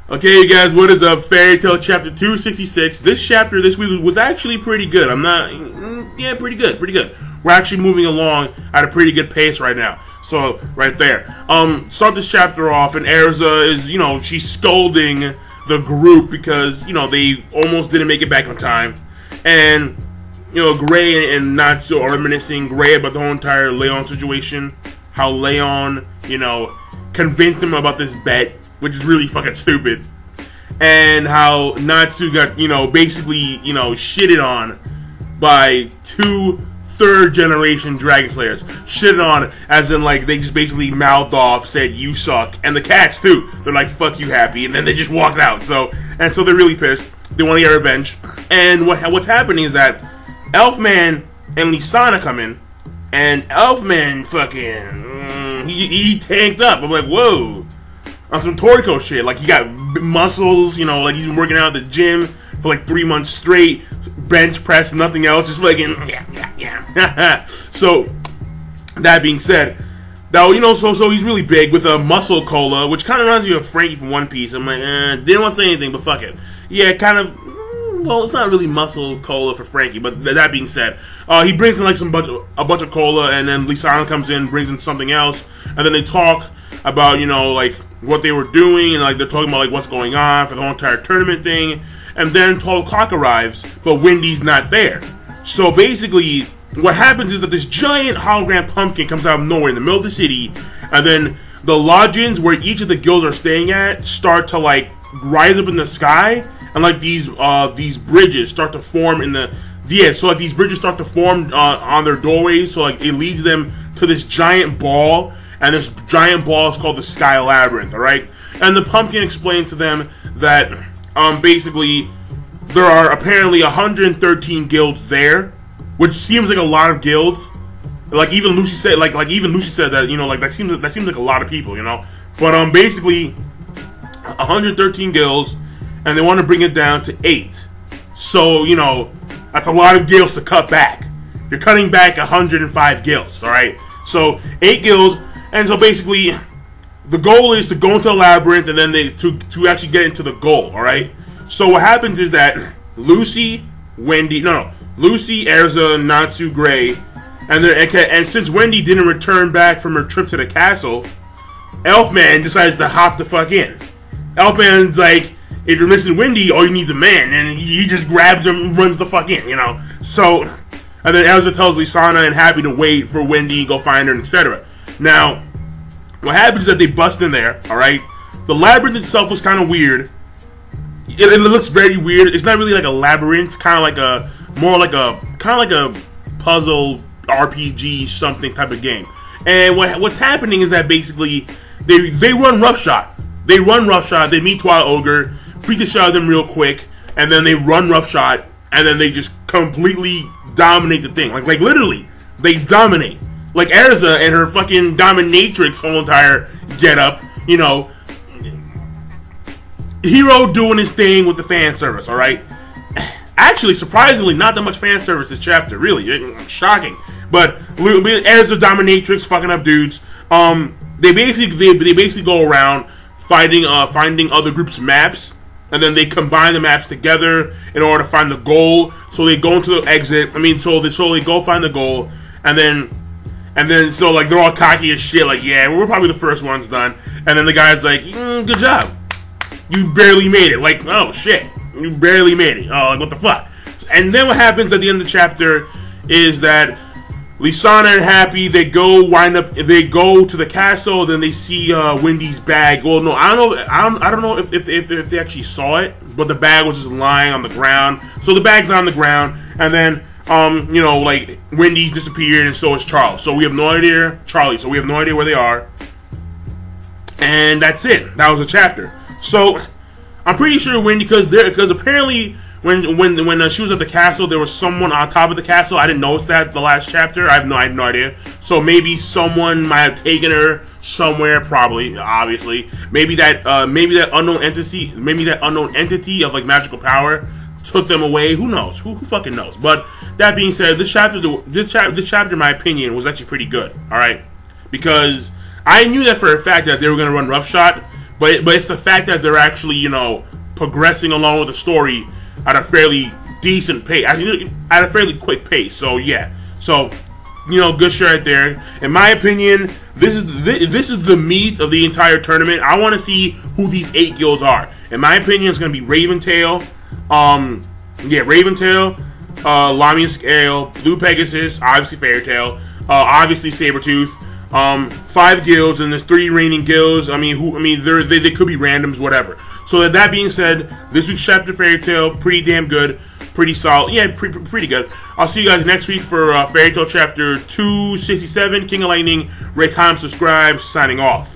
Okay, you guys, what is up? Fairy Tail Chapter 266. This chapter this week was actually pretty good. Yeah, pretty good. We're actually moving along at a pretty good pace right now. So, right there. Start this chapter off, and Erza is, she's scolding the group because, they almost didn't make it back on time. And, Gray and Natsu are reminiscing Gray about the whole entire Leon situation. How Leon, convinced him about this bet, which is really fucking stupid. And how Natsu got, basically, shitted on by two third-generation Dragon Slayers. Shitted on as in, like, they just basically mouthed off, said, you suck. And the cats, too. They're like, fuck you, Happy. And then they just walked out. So they're really pissed. They want to get revenge. And what's happening is that Elfman and Lisana come in. And Elfman fucking, he tanked up. I'm like, whoa. On some Toriko shit. Like, he got muscles, like he's been working out at the gym for like 3 months straight. Bench press, nothing else. Just fucking, yeah. So, that being said, though, so he's really big with a muscle cola, which kind of reminds me of Frankie from One Piece. I'm like, didn't want to say anything, but fuck it. Yeah, kind of. Well, it's not really muscle cola for Frankie, but that being said, he brings in like a bunch of cola, and then Lisana comes in, brings in something else, and then they talk about like what they were doing, and like they're talking about like what's going on for the whole entire tournament thing, and then 12 o'clock arrives, but Wendy's not there. So basically, what happens is that this giant hologram pumpkin comes out of nowhere in the middle of the city, and then the lodgings where each of the guilds are staying at start to like rise up in the sky. And like these bridges start to form in the so like these bridges start to form on their doorways. So like it leads them to this giant ball, and this giant ball is called the Sky Labyrinth. All right, and the pumpkin explains to them that basically there are apparently 113 guilds there, which seems like a lot of guilds. Like even Lucy said, like even Lucy said that like that seems like a lot of people, But basically 113 guilds. And they want to bring it down to 8. So, that's a lot of guilds to cut back. You're cutting back 105 guilds, alright? So, 8 guilds, and so basically, the goal is to go into the labyrinth, and then to actually get into the goal, alright? So, what happens is that Lucy, Lucy, Erza, Natsu, Gray, and since Wendy didn't return back from her trip to the castle, Elfman decides to hop the fuck in. Elfman's like, if you're missing Wendy, all you need is a man, and he just grabs him and runs the fuck in, So, and then Elsa tells Lisana and Happy to wait for Wendy and go find her, etc. Now, what happens is that they bust in there, alright? The labyrinth itself was kind of weird. It looks very weird. It's not really like a labyrinth, kind of like a puzzle RPG something type of game. And what's happening is that basically they run roughshod. They meet Twilight Ogre, beat the shit out of them real quick, and then they run roughshod, and then they just completely dominate the thing. Like literally, they dominate. Like Erza and her fucking dominatrix whole entire getup, Hero doing his thing with the fan service, alright? Actually, surprisingly, not that much fan service this chapter, really. Shocking. But Erza dominatrix fucking up dudes. They basically go around finding other groups' maps, and then they combine the maps together in order to find the goal. So they go into the exit. So they go find the goal, and then so like they're all cocky as shit. Like, yeah, we're probably the first ones done. And then the guy's like, good job, you barely made it. Like, oh shit, you barely made it. Oh, like what the fuck? And then what happens at the end of the chapter is that Lisana and Happy, they go to the castle, then they see Wendy's bag. Well, no, I don't know if they actually saw it, but the bag was just lying on the ground. So the bag's on the ground, and then like Wendy's disappeared, and so is Charles. So we have no idea So we have no idea where they are, and that's it. That was a chapter. So I'm pretty sure Wendy, because apparently. When she was at the castle, there was someone on top of the castle. I didn't notice that the last chapter. I have no idea. So maybe someone might have taken her somewhere. Probably, obviously. Maybe that unknown entity of like magical power took them away. Who knows? Who fucking knows? But that being said, this chapter, in my opinion, was actually pretty good. All right, because I knew that for a fact that they were gonna run roughshod. but it's the fact that they're actually, you know, progressing along with the story at a fairly decent pace, at a fairly quick pace. So yeah, so you know, good shit right there. In my opinion, this is the meat of the entire tournament. I want to see who these 8 guilds are. In my opinion, it's going to be Raventail, Raventail, Lamian Scale, Blue Pegasus, obviously Fairytale, obviously Sabretooth. 5 guilds, and there's 3 reigning guilds. I mean, they could be randoms, whatever. So that being said, this week's chapter Fairy Tail, pretty damn good, pretty solid. Yeah, pretty good. I'll see you guys next week for Fairy Tail chapter 267. King of Lightning, Ray, comment, subscribe, signing off.